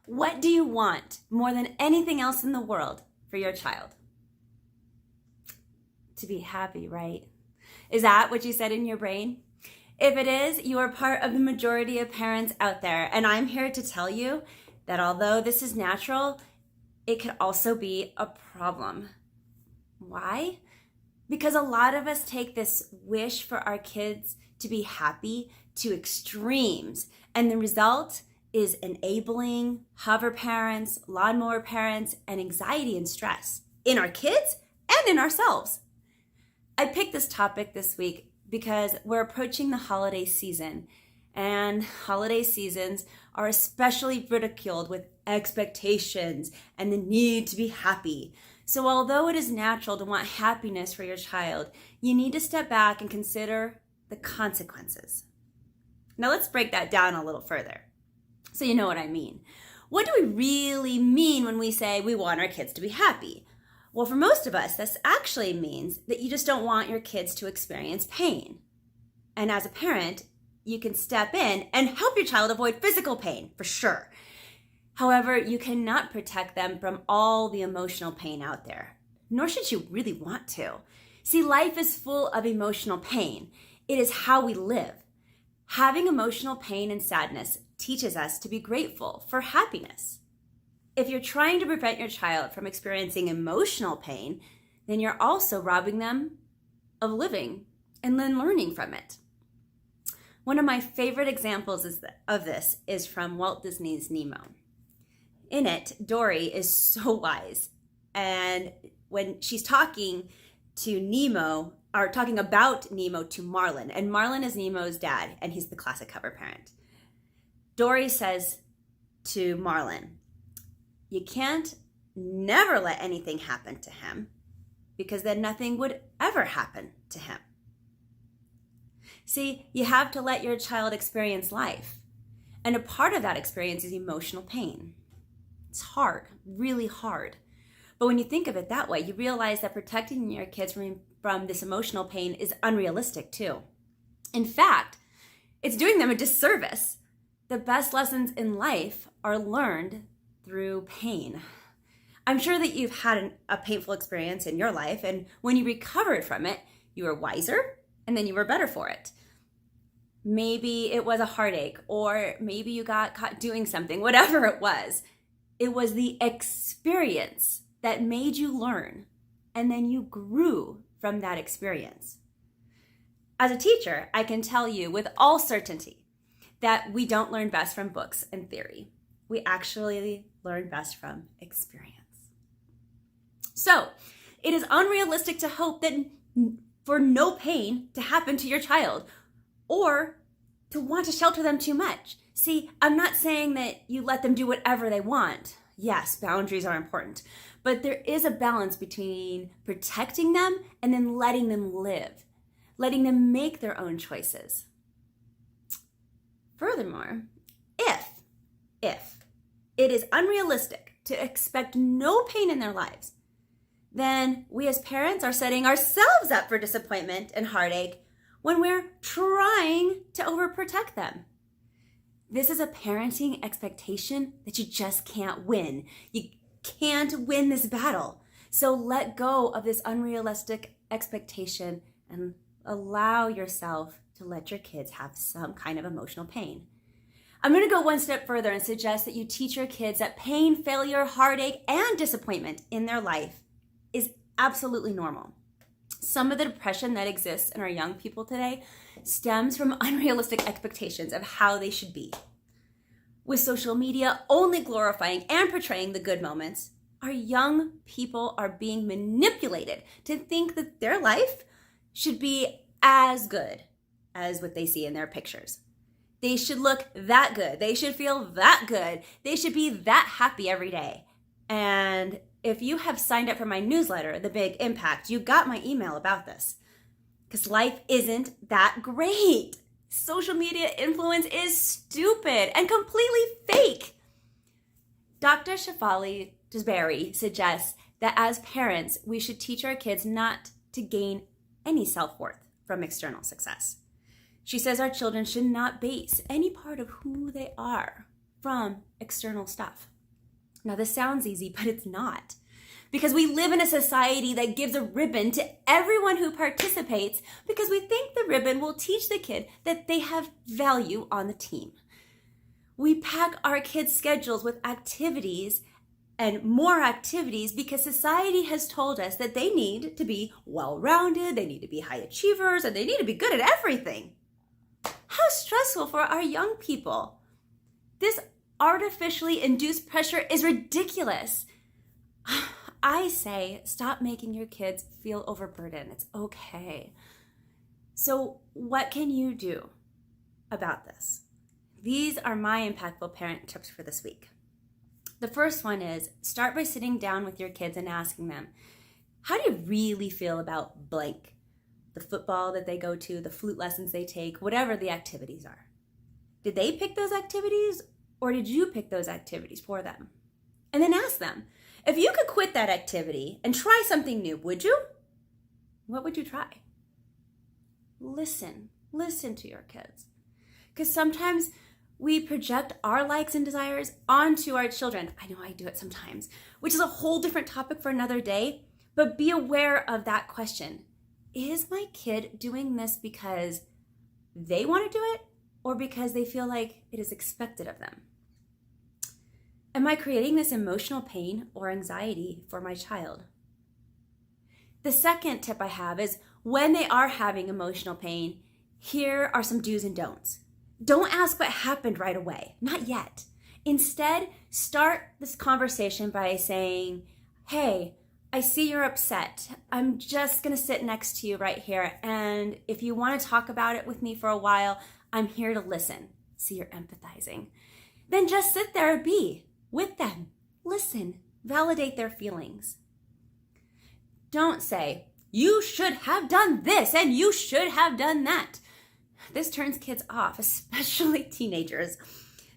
What do you want more than anything else in the world for your child? To be happy, right? Is that what you said in your brain? If it is, you are part of the majority of parents out there. And I'm here to tell you that although this is natural, it could also be a problem. Why? Because a lot of us take this wish for our kids to be happy to extremes. And the result is enabling hover parents, lawnmower parents, and anxiety and stress in our kids and in ourselves. I picked this topic this week because we're approaching the holiday season, and holiday seasons are especially ridiculed with expectations and the need to be happy. So although it is natural to want happiness for your child, you need to step back and consider the consequences. Now let's break that down a little further so you know what I mean. What do we really mean when we say we want our kids to be happy? Well, for most of us, this actually means that you just don't want your kids to experience pain. And as a parent, you can step in and help your child avoid physical pain, for sure. However, you cannot protect them from all the emotional pain out there, nor should you really want to. See, life is full of emotional pain. It is how we live. Having emotional pain and sadness teaches us to be grateful for happiness. If you're trying to prevent your child from experiencing emotional pain, then you're also robbing them of living and then learning from it. One of my favorite examples of this is from Walt Disney's Nemo. In it, Dory is so wise, and when she's talking to Nemo, or talking about Nemo to Marlin, and Marlin is Nemo's dad, and he's the classic cover parent. Dory says to Marlin, "You can't never let anything happen to him, because then nothing would ever happen to him." See, you have to let your child experience life. And a part of that experience is emotional pain. It's hard, really hard. But when you think of it that way, you realize that protecting your kids from this emotional pain is unrealistic too. In fact, it's doing them a disservice. The best lessons in life are learned through pain. I'm sure that you've had a painful experience in your life, and when you recovered from it, you were wiser, and then you were better for it. Maybe it was a heartache, or maybe you got caught doing something, whatever it was. It was the experience that made you learn, and then you grew from that experience. As a teacher, I can tell you with all certainty that we don't learn best from books and theory. We actually learn best from experience. So, it is unrealistic to hope that for no pain to happen to your child, or to want to shelter them too much. See, I'm not saying that you let them do whatever they want. Yes, boundaries are important, but there is a balance between protecting them and then letting them live, letting them make their own choices. Furthermore, if it is unrealistic to expect no pain in their lives, then we as parents are setting ourselves up for disappointment and heartache when we're trying to overprotect them. This is a parenting expectation that you just can't win. You can't win this battle. So let go of this unrealistic expectation and allow yourself to let your kids have some kind of emotional pain. I'm going to go one step further and suggest that you teach your kids that pain, failure, heartache, and disappointment in their life is absolutely normal. Some of the depression that exists in our young people today stems from unrealistic expectations of how they should be. With social media only glorifying and portraying the good moments, our young people are being manipulated to think that their life should be as good as what they see in their pictures. They should look that good. They should feel that good. They should be that happy every day. And if you have signed up for my newsletter, The Big Impact, you got my email about this. Because life isn't that great. Social media influence is stupid and completely fake. Dr. Shefali Jabari suggests that as parents, we should teach our kids not to gain any self-worth from external success. She says our children should not base any part of who they are from external stuff. Now, this sounds easy, but it's not. Because we live in a society that gives a ribbon to everyone who participates because we think the ribbon will teach the kid that they have value on the team. We pack our kids' schedules with activities and more activities because society has told us that they need to be well-rounded, they need to be high achievers, and they need to be good at everything. How stressful for our young people. This artificially induced pressure is ridiculous. I say, stop making your kids feel overburdened. It's okay. So what can you do about this? These are my impactful parent tips for this week. The first one is start by sitting down with your kids and asking them, how do you really feel about blank? The football that they go to, the flute lessons they take, whatever the activities are. Did they pick those activities or did you pick those activities for them? And then ask them, if you could quit that activity and try something new, would you? What would you try? Listen to your kids. Because sometimes we project our likes and desires onto our children. I know I do it sometimes, which is a whole different topic for another day, but be aware of that question. Is my kid doing this because they want to do it or because they feel like it is expected of them? Am I creating this emotional pain or anxiety for my child? The second tip I have is when they are having emotional pain, here are some do's and don'ts. Don't ask what happened right away, not yet. Instead, start this conversation by saying, hey, I see you're upset. I'm just gonna sit next to you right here. And if you wanna talk about it with me for a while, I'm here to listen. See, you're empathizing. Then just sit there and be with them. Listen, validate their feelings. Don't say, you should have done this and you should have done that. This turns kids off, especially teenagers.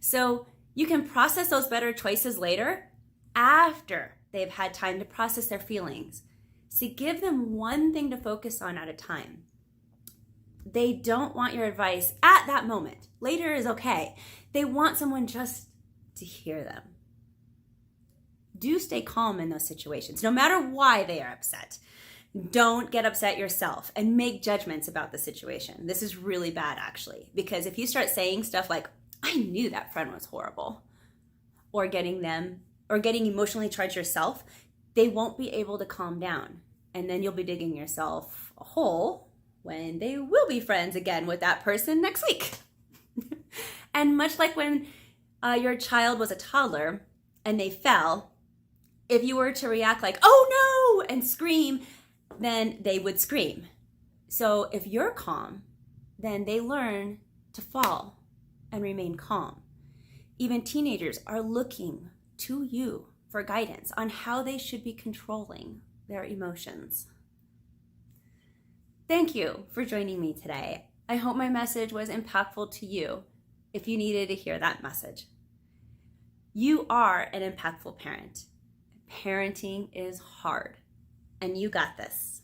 So you can process those better choices later after they've had time to process their feelings. So give them one thing to focus on at a time. They don't want your advice at that moment. Later is okay. They want someone just to hear them. Do stay calm in those situations, no matter why they are upset. Don't get upset yourself and make judgments about the situation. This is really bad, actually, because if you start saying stuff like, I knew that friend was horrible, or getting emotionally charged yourself, they won't be able to calm down. And then you'll be digging yourself a hole when they will be friends again with that person next week. And much like when your child was a toddler and they fell, if you were to react like, oh no, and scream, then they would scream. So if you're calm, then they learn to fall and remain calm. Even teenagers are looking to you for guidance on how they should be controlling their emotions. Thank you for joining me today. I hope my message was impactful to you if you needed to hear that message. You are an impactful parent. Parenting is hard, and you got this.